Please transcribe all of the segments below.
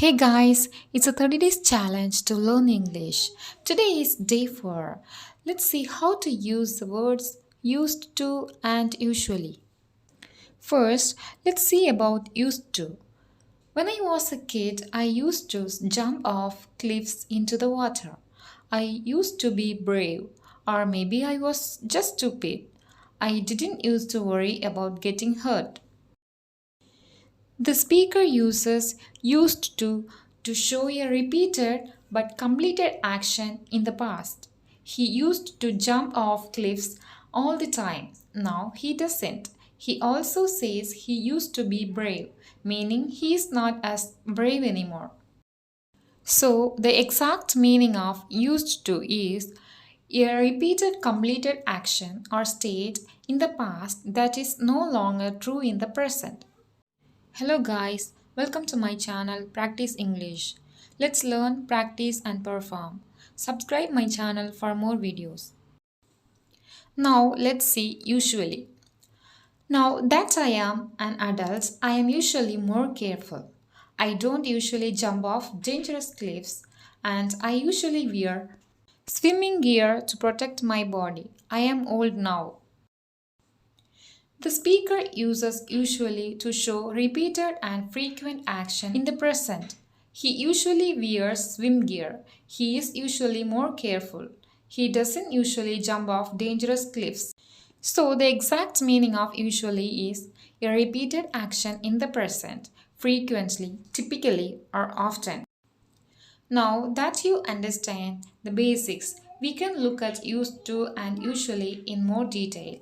Hey guys, it's a 30 days challenge to learn English. Today is day 4. Let's see how to use the words used to and usually. First, let's see about used to. When I was a kid, I used to jump off cliffs into the water. I used to be brave, or maybe I was just stupid. I didn't used to worry about getting hurt. The speaker uses used to show a repeated but completed action in the past. He used to jump off cliffs all the time. Now he doesn't. He also says he used to be brave, meaning he is not as brave anymore. So, the exact meaning of used to is a repeated completed action or state in the past that is no longer true in the present. Hello guys, welcome to my channel Practice English. Let's learn, practice and perform. Subscribe my channel for more videos. Now let's see usually. Now that I am an adult, I am usually more careful. I don't usually jump off dangerous cliffs and I usually wear swimming gear to protect my body. I am old now. The speaker uses usually to show repeated and frequent action in the present. He usually wears swim gear. He is usually more careful. He doesn't usually jump off dangerous cliffs. So, the exact meaning of usually is a repeated action in the present, frequently, typically, or often. Now that you understand the basics, we can look at used to and usually in more detail.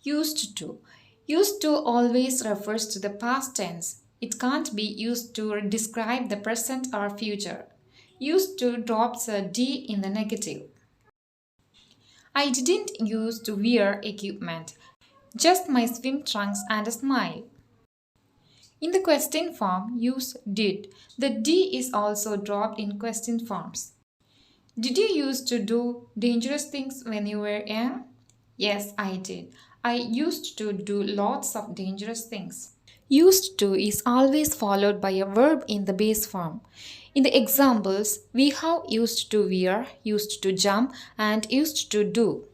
Used to. Used to always refers to the past tense. It can't be used to describe the present or future. Used to drops a D in the negative. I didn't used to wear equipment, just my swim trunks and a smile. In the question form, use did. The D is also dropped in question forms. Did you used to do dangerous things when you were young? Yes, I did. I used to do lots of dangerous things. Used to is always followed by a verb in the base form. In the examples, we have used to wear, used to jump, and used to do.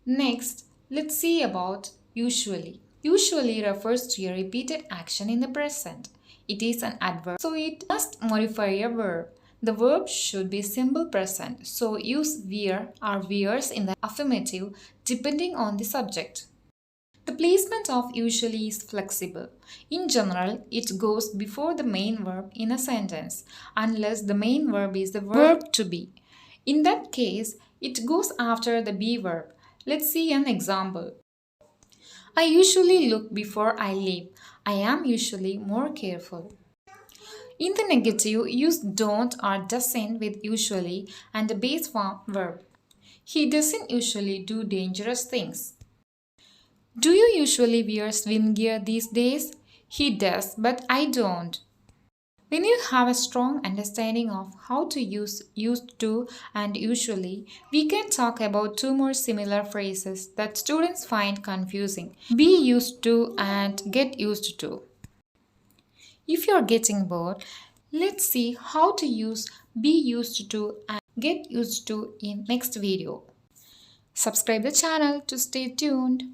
Next, let's see about usually. Usually refers to a repeated action in the present. It is an adverb, so it must modify a verb. The verb should be simple present, so use wear or wears in the affirmative depending on the subject. The placement of usually is flexible. In general, it goes before the main verb in a sentence, unless the main verb is the verb to be. In that case, it goes after the be verb. Let's see an example. I usually look before I leave. I am usually more careful. In the negative, use don't or doesn't with usually and the base form verb. He doesn't usually do dangerous things. Do you usually wear swim gear these days? He does, but I don't. When you have a strong understanding of how to use used to and usually, we can talk about two more similar phrases that students find confusing. Be used to and get used to. If you're getting bored, let's see how to use be used to and get used to in next video. Subscribe the channel to stay tuned.